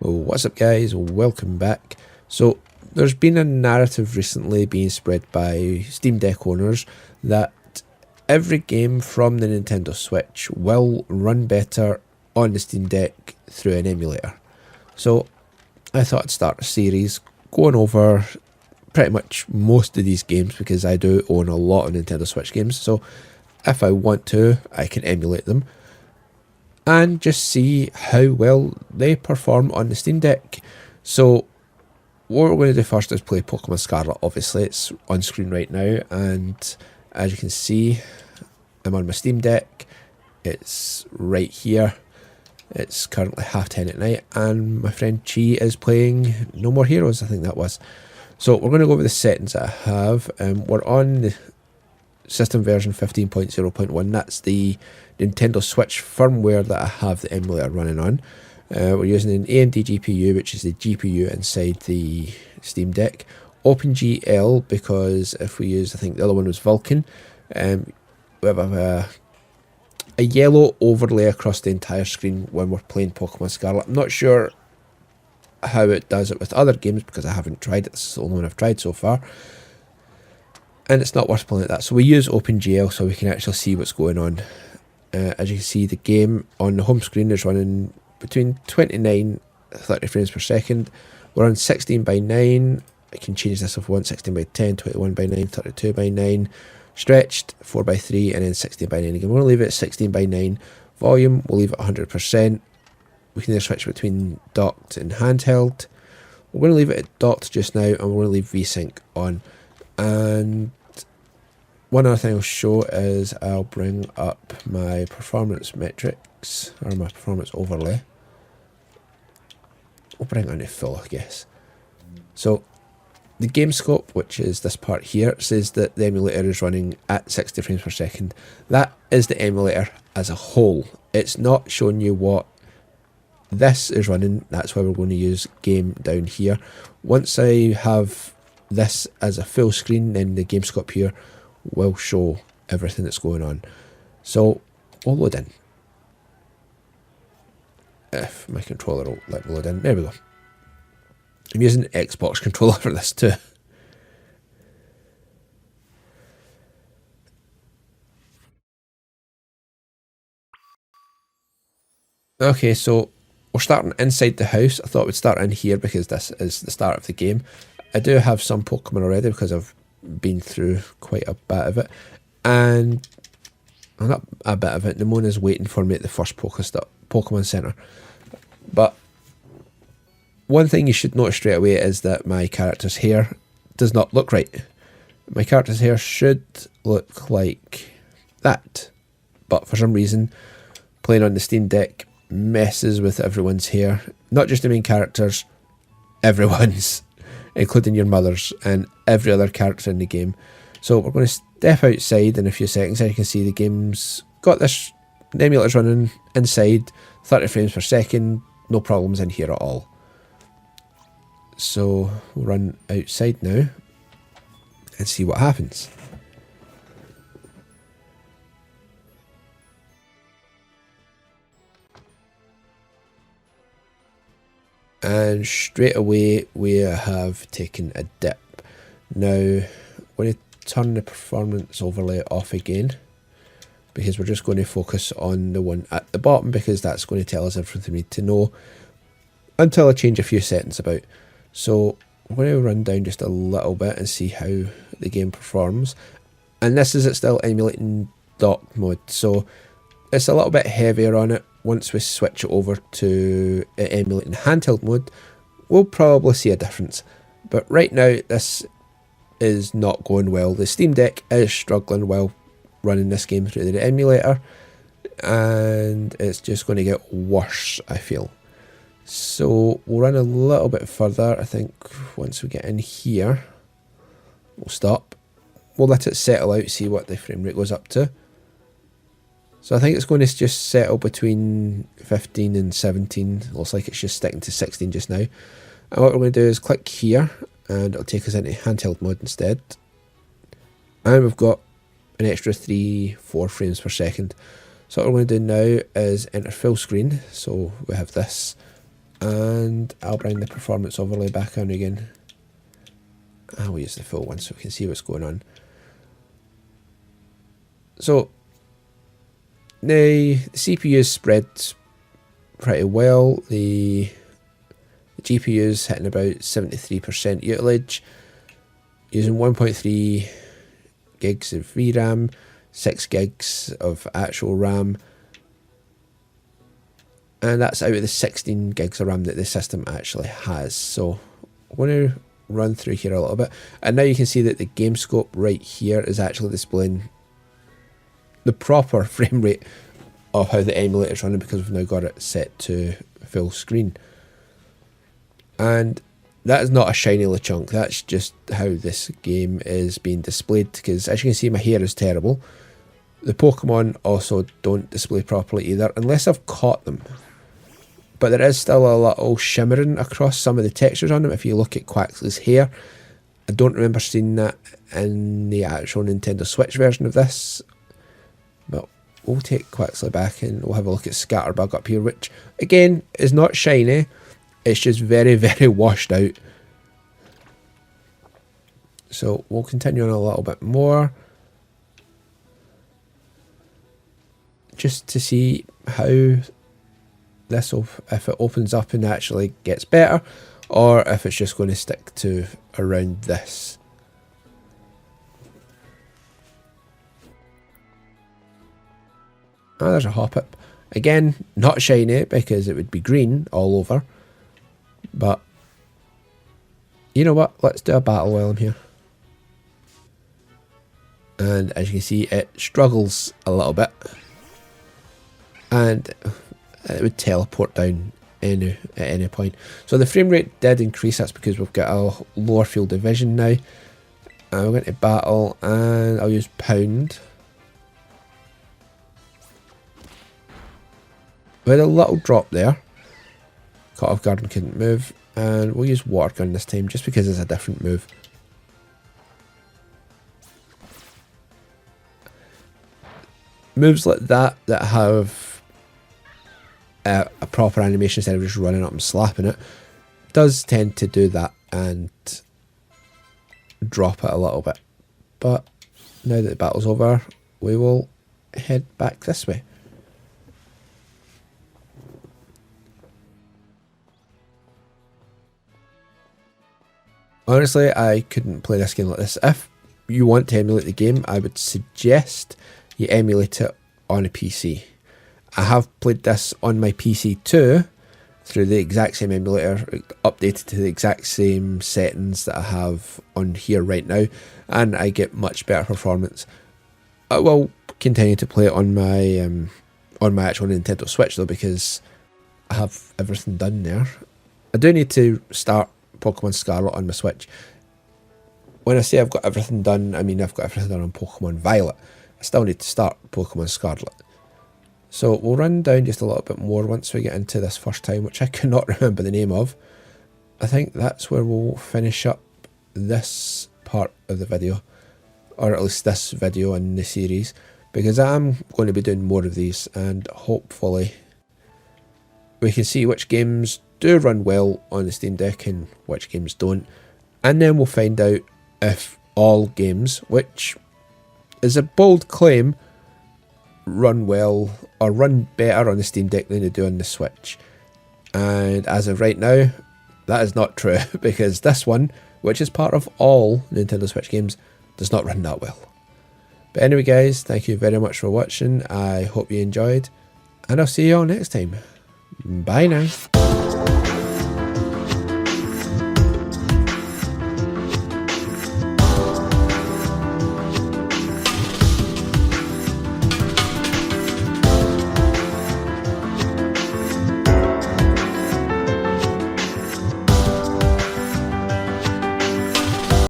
What's up guys, welcome back. So there's been a narrative recently being spread by Steam Deck owners that every game from the Nintendo Switch will run better on the Steam Deck through an emulator. So I thought I'd start a series going over pretty much most of these games because I do own a lot of Nintendo Switch games, so if I want to I can emulate them and just see how well they perform on the Steam Deck. So what we're going to do first is play Pokemon Scarlet. Obviously it's on screen right now, and as you can see I'm on my Steam Deck. It's right here. It's currently 10:30 at night and my friend Chi is playing No More Heroes, I think that was. So we're going to go over the settings that I have. We're on the system version 15.0.1. That's the Nintendo Switch firmware that I have the emulator running on. We're using an AMD GPU, which is the GPU inside the Steam Deck. OpenGL, because if we use, I think the other one was Vulkan, we have a yellow overlay across the entire screen when we're playing Pokemon Scarlet. I'm not sure how it does it with other games because I haven't tried it. This is the only one I've tried so far, and it's not worth playing like that. So we use OpenGL so we can actually see what's going on. As you can see, the game on the home screen is running between 29 30 frames per second. We're on 16 by 9. I can change this if I want. 16 by 10, 21 by 9, 32 by 9, stretched 4 by 3, and then 16 by 9 again. We're going to leave it at 16 by 9. Volume, we'll leave it 100%. We can then switch between docked and handheld. We're going to leave it at docked just now, and we're going to leave VSync on. And one other thing I'll show is I'll bring up my performance metrics, or my performance overlay. We'll bring it on to full, I guess. So the game scope, which is this part here, says that the emulator is running at 60 frames per second. That is the emulator as a whole. It's not showing you what this is running. That's why we're going to use game down here. Once I have this as a full screen, then the game scope here will show everything that's going on. So we'll load in. If my controller will let me load in. There we go. I'm using the Xbox controller for this too. Okay, so we're starting inside the house. I thought we'd start in here because this is the start of the game. I do have some Pokemon already because I've been through quite a bit of it. And well, not a bit of it. Nemona's waiting for me at the first Pokemon Center. But one thing you should notice straight away is that my character's hair does not look right. My character's hair should look like that. But for some reason, playing on the Steam Deck messes with everyone's hair. Not just the main characters, everyone's, including your mother's and every other character in the game. So we're going to step outside in a few seconds, and you can see the game's got this, the emulator's running inside, 30 frames per second, no problems in here at all. So we'll run outside now and see what happens. And straight away we have taken a dip. Now I'm going to turn the performance overlay off again because we're just going to focus on the one at the bottom because that's going to tell us everything we need to know until I change a few settings about. So I'm going to run down just a little bit and see how the game performs. And this is it still emulating dock mode, so it's a little bit heavier on it. Once we switch it over to emulating handheld mode, we'll probably see a difference. But right now, this is not going well. The Steam Deck is struggling while running this game through the emulator, and it's just going to get worse, I feel. So we'll run a little bit further. I think once we get in here, we'll stop. We'll let it settle out, see what the frame rate goes up to. So I think it's going to just settle between 15 and 17. Looks like it's just sticking to 16 just now. And what we're going to do is click here, and it'll take us into handheld mode instead. And we've got an extra 3-4 frames per second. So what we're going to do now is enter full screen. So we have this And I'll bring the performance overlay back on again. I'll use the full one so we can see what's going on. So the CPU is spread pretty well. The GPU is hitting about 73% utilage, using 1.3 gigs of VRAM, 6 gigs of actual RAM, and that's out of the 16 gigs of RAM that the system actually has. So I'm going to run through here a little bit, and now you can see that the game scope right here is actually displaying the proper frame rate of how the emulator is running, because we've now got it set to full screen. And that is not a shiny LeChunk, that's just how this game is being displayed, because as you can see my hair is terrible. The Pokemon also don't display properly either, unless I've caught them. But there is still a little shimmering across some of the textures on them. If you look at Quaxly's hair, I don't remember seeing that in the actual Nintendo Switch version of this. But we'll take Quaxly back and we'll have a look at Scatterbug up here, which again is not shiny. It's just very, very washed out. So we'll continue on a little bit more, just to see how this will, if it opens up and actually gets better, or if it's just going to stick to around this. Oh, there's a Hoppip. Again, not shiny because it would be green all over. But you know what? Let's do a battle while I'm here. And as you can see, it struggles a little bit. And it would teleport down at any point. So the frame rate did increase. That's because we've got a lower field of vision now. I'm going to battle and I'll use pound. We had a little drop there. Caught off guard and couldn't move, and we'll use water gun this time just because it's a different move. Moves like that have a proper animation instead of just running up and slapping it does tend to do that and drop it a little bit. But now that the battle's over, we will head back this way. Honestly, I couldn't play this game like this. If you want to emulate the game, I would suggest you emulate it on a PC. I have played this on my PC too, through the exact same emulator, updated to the exact same settings that I have on here right now, and I get much better performance. I will continue to play it on my actual Nintendo Switch though, because I have everything done there. I do need to start Pokemon Scarlet on my Switch. When I say I've got everything done, I mean I've got everything done on Pokemon Violet. I still need to start Pokemon Scarlet. So we'll run down just a little bit more once we get into this first time, which I cannot remember the name of. I think that's where we'll finish up this part of the video, or at least this video in the series, because I'm going to be doing more of these, and hopefully we can see which games do run well on the Steam Deck and which games don't, and then we'll find out if all games, which is a bold claim, run well or run better on the Steam Deck than they do on the Switch. And as of right now, that is not true, because this one, which is part of all Nintendo Switch games, does not run that well. But anyway guys, thank you very much for watching. I hope you enjoyed, and I'll see you all next time. Bye now.